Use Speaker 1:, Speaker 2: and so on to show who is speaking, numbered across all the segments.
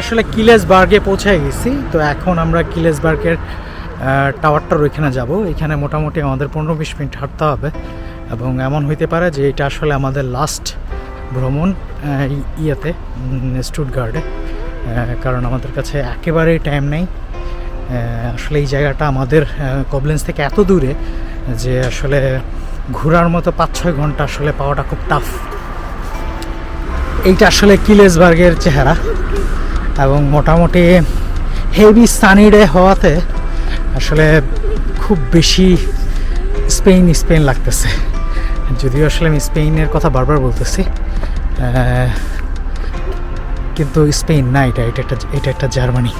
Speaker 1: আসলে কিলেসবার্গে পৌঁছে গেছি। তো এখন আমরা কিলেসবার্গের টাওয়ারটার ওইখানে যাব। এখানে মোটামুটি আমাদের 15-20 মিনিট হাঁটতে হবে এবং এমন হইতে পারে যে এটা আসলে আমাদের লাস্ট ভ্রমণ ইয়েতে স্টুটগার্টে, কারণ আমাদের কাছে একেবারেই টাইম নেই। আসলে এই জায়গাটা আমাদের কবলেন্স থেকে এত দূরে যে আসলে ঘোরার মতো 5-6 ঘন্টা আসলে পাওয়াটা খুব টাফ। এইটা আসলে কিলেসবার্গের চেহারা এবং মোটামুটি হেভি সানি ডে হওয়াতে আসলে খুব বেশি স্পেন লাগতেছে। যদিও আসলে আমি স্পেনের কথা বারবার বলতেছি, কিন্তু স্পেন না, এটা একটা জার্মানি।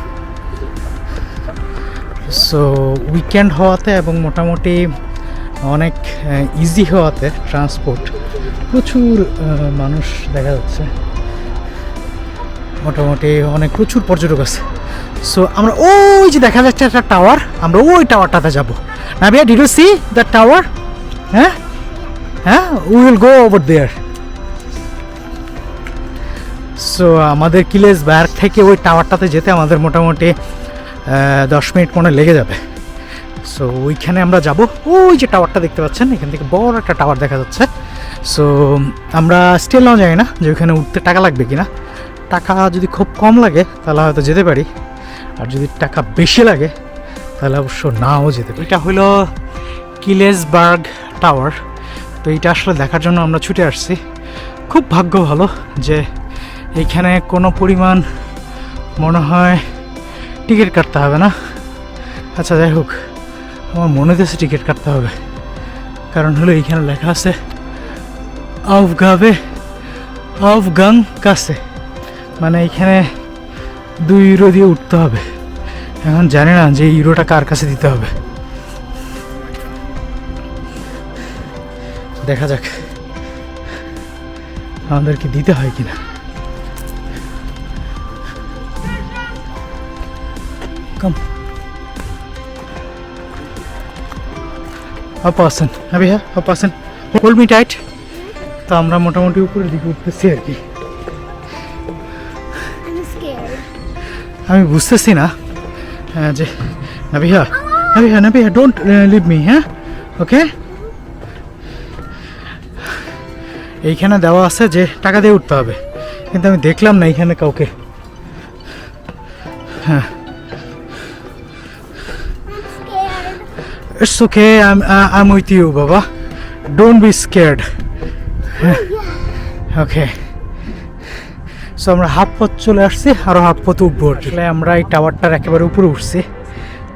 Speaker 1: সো উইকেন্ড হওয়াতে এবং মোটামুটি অনেক ইজি হওয়াতে ট্রান্সপোর্ট, প্রচুর মানুষ দেখা যাচ্ছে, মোটামুটি প্রচুর পর্যটক আছে। সো আমরা ওই যে দেখা যাচ্ছে একটা টাওয়ার, আমরা ওই টাওয়ারটাতে যাবো। Nabia, did you see the tower? হ্যাঁ, we will go over there. So আমাদের কিলেসবার্গ থেকে ওই টাওয়ারটাতে যেতে আমাদের মোটামুটি 10 মিনিট মনে লেগে যাবে। সো ওইখানে আমরা যাব। ওই যে টাওয়ারটা দেখতে পাচ্ছেন, এখান থেকে বড় একটা টাওয়ার দেখা যাচ্ছে। সো আমরা স্টিল নাও জানি না যে ওইখানে উঠতে টাকা লাগবে কিনা। টাকা যদি খুব কম লাগে তাহলে হয়তো যেতে পারি, আর যদি টাকা বেশি লাগে তাহলে অবশ্য নাও যেতে পারি। এটা হলো কিলেসবার্গ টাওয়ার। তো এইটা আসলে দেখার জন্য আমরা ছুটে আসছি। খুব ভাগ্য ভালো যে এইখানে কোনো পরিমাণ মনে হয় টিকিট কাটতে হবে না। আচ্ছা, যাই হোক, আমার মনে হচ্ছে টিকিট কাটতে হবে, কারণ হলো এইখানে লেখা আছে আফগান কাছে, মানে এইখানে 2 ইউরো দিয়ে উঠতে হবে। এখন জানি না যে ইউরোটা কার কাছে দিতে হবে, দেখা যাক আমাদেরকে দিতে হয় কিনা। কম অপাসন হ্যাঁ, অপাসন হোল্ড মি টাইট। তো আমরা মোটামুটি উপরের দিকে উঠতেছি আর কি। আমি বুঝতেছি না যে নাবিহা ডোন্ট লিভ মি, হ্যাঁ, ওকে। এইখানে দেওয়া আছে যে টাকা দিয়ে উঠতে হবে, কিন্তু আমি দেখলাম না এইখানে কাউকে। হ্যাঁ, it's okay, I am with you বাবা, don't be scared. Okay, so আমরা হাফ পথ চলে আসছি, আরও হাফ পথ উঠবো। আসলে আমরা এই টাওয়ারটার একেবারে উপরে উঠছি।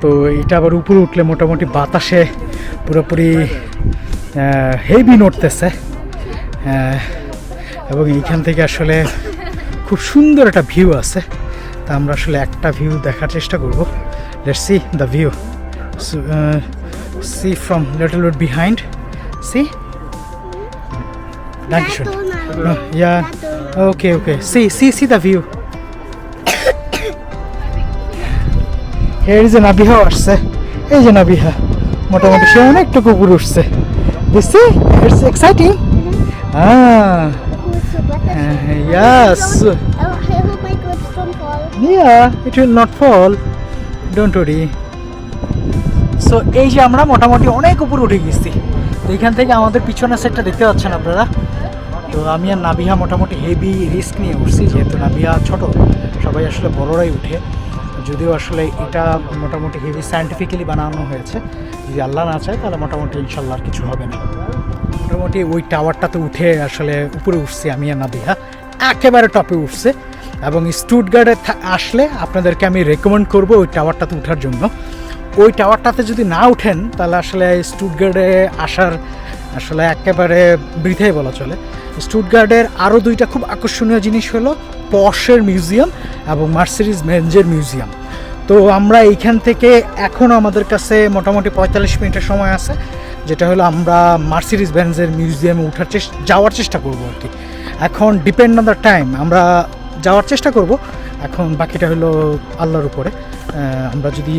Speaker 1: তো এইটা আবার উপরে উঠলে মোটামুটি বাতাসে পুরোপুরি হেভি নড়তেছে, এবং এইখান থেকে আসলে খুব সুন্দর একটা ভিউ আছে। তা আমরা আসলে একটা ভিউ দেখার চেষ্টা করবো। Let's see the view, see from little bit behind, see. Dankeschön. No, yeah, okay, see the view. Here is a Nabiha আসছে, এই যে নাবিহা মোটামুটি সে অনেকটুকু উপরে উঠছে। You see, it's exciting. Yes.
Speaker 2: I hope my clothes don't fall.
Speaker 1: Yeah, it will not fall, don't worry. So এই যে আমরা মোটামুটি অনেক উপরে উঠে গেছি। তো এইখান থেকে আমাদের পিছনের সাইডটা দেখতে পাচ্ছেন আপনারা। তো আমি আর নাবিহা মোটামুটি হেভি রিস্ক নিয়ে উঠছি, যেহেতু নাবিহা ছোট, সবাই আসলে বড়রাই উঠে। যদিও আসলে এটা মোটামুটি হেভি সায়েন্টিফিক্যালি বানানো হয়েছে, যদি আল্লাহ না চায় তাহলে মোটামুটি ইনশাল্লাহ আর কিছু হবে না। মোটামুটি ওই টাওয়ারটাতে উঠে আসলে উপরে উঠছি আমি আর নাবিহা, একেবারে টপে উঠছে। এবং স্টুটগার্টে আসলে আপনাদেরকে আমি রেকমেন্ড করবো ওই টাওয়ারটাতে ওঠার জন্য। ওই টাওয়ারটাতে যদি না উঠেন তাহলে আসলে স্টুটগার্টে আসার আসলে একেবারে বৃথাই বলা চলে। স্টুটগার্টের আরও 2টা খুব আকর্ষণীয় জিনিস হলো পর্শের মিউজিয়াম এবং মার্সিডিজ বেঞ্জের মিউজিয়াম। তো আমরা এইখান থেকে এখনও আমাদের কাছে মোটামুটি 45 মিনিটের সময় আছে, যেটা হলো আমরা মার্সিডিজ বেঞ্জের মিউজিয়ামে যাওয়ার চেষ্টা করবো আর কি। এখন ডিপেন্ড অন দ্য টাইম, আমরা যাওয়ার চেষ্টা করব। এখন বাকিটা হলো আল্লাহর উপরে। আমরা যদি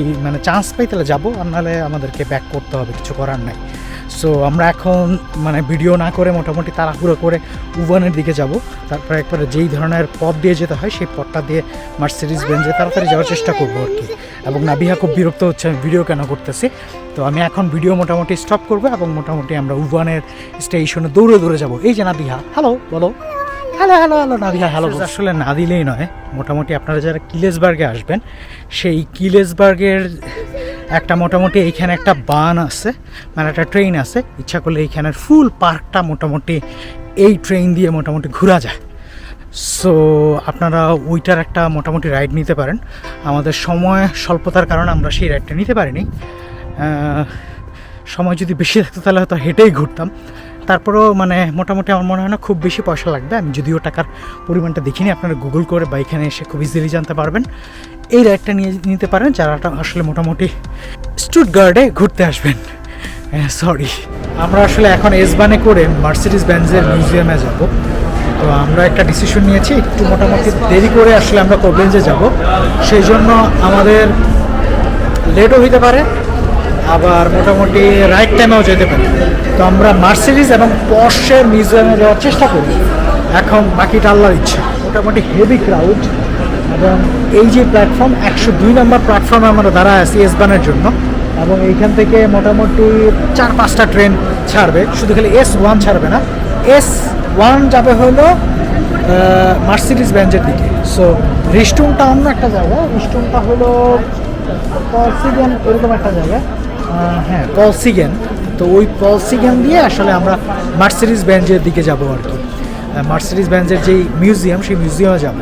Speaker 1: চান্স পাই তাহলে যাবো, আর নাহলে আমাদেরকে ব্যাক করতে হবে, কিছু করার নাই। সো আমরা এখন মানে ভিডিও না করে মোটামুটি তাড়াহুড়ো করে উভানের দিকে যাব, তারপরে একবারে যেই ধরনের পথ দিয়ে যেতে হয় সেই পথটা দিয়ে মার্সিডিজ বেঞ্জে তাড়াতাড়ি যাওয়ার চেষ্টা করবো আর কি। এবং নাবিহা খুব বিরক্ত হচ্ছে আমি ভিডিও কেন করতেছি। তো আমি এখন ভিডিও মোটামুটি স্টপ করবো এবং মোটামুটি আমরা উভানের স্টেশনে দৌড়ে দৌড়ে যাবো। এই যে নাবিহা, হ্যালো বলো, hello hello hello Nabiha hello. আসলে না দিলেই নয়, মোটামুটি আপনারা যারা কিলেসবার্গে আসবেন সেই কিলেসবার্গের একটা মোটামুটি এইখানে একটা বান আছে, মানে একটা ট্রেন আছে, ইচ্ছা করলে এইখানের ফুল পার্কটা মোটামুটি এই ট্রেন দিয়ে মোটামুটি ঘোরা যায়। সো আপনারা ওইটার একটা মোটামুটি রাইড নিতে পারেন। আমাদের সময় স্বল্পতার কারণে আমরা সেই রাইডটা নিতে পারিনি। সময় যদি বেশি থাকতো তাহলে হয়তো হেঁটেই ঘুরতাম। তারপরেও মানে মোটামুটি আমার মনে হয় না খুব বেশি পয়সা লাগবে। আমি যদিও টাকার পরিমাণটা দেখিনি, আপনারা গুগল করে বা এখানে এসে খুব ইজিলি জানতে পারবেন। এই রাইডটা নিতে পারেন যারা আসলে মোটামুটি স্টুটগার্টে ঘুরতে আসবেন। সরি, আমরা আসলে এখন এসবানে করে মার্সিডিজ বেঞ্জের মিউজিয়ামে যাব। তো আমরা একটা ডিসিশন নিয়েছি, একটু মোটামুটি দেরি করে আসলে আমরা কোবেঞ্জে যাব, সেই জন্য আমাদের লেটও হইতে পারে, আবার মোটামুটি রাইট টাইমেও যেতে পারি। তো আমরা মার্সিডিজ এবং পর্শের মিউজিয়ামে যাওয়ার চেষ্টা করি। এখন বাকিটা আল্লাহর ইচ্ছা। মোটামুটি হেভি ক্রাউড, এবং এই যে প্ল্যাটফর্ম 102 নম্বর প্ল্যাটফর্মে আমরা দাঁড়ায় আছি এসবানের জন্য, এবং এইখান থেকে মোটামুটি 4-5টা ট্রেন ছাড়বে। শুধু খালি S1 ছাড়বে না, S1 যাবে হলো মার্সিডিজ বেঞ্জের দিকে। সো রিস্টুনটা অন্য একটা জায়গা, রিস্টুনটা হলো পলসিগেন এরকম একটা জায়গা, হ্যাঁ পলসিগেন। তো ওই পলসিগেন দিয়ে আসলে আমরা মার্সিডিজ বেঞ্জের দিকে যাব আর কি। মার্সিডিজ বেঞ্জের যেই মিউজিয়াম সেই মিউজিয়ামে যাব।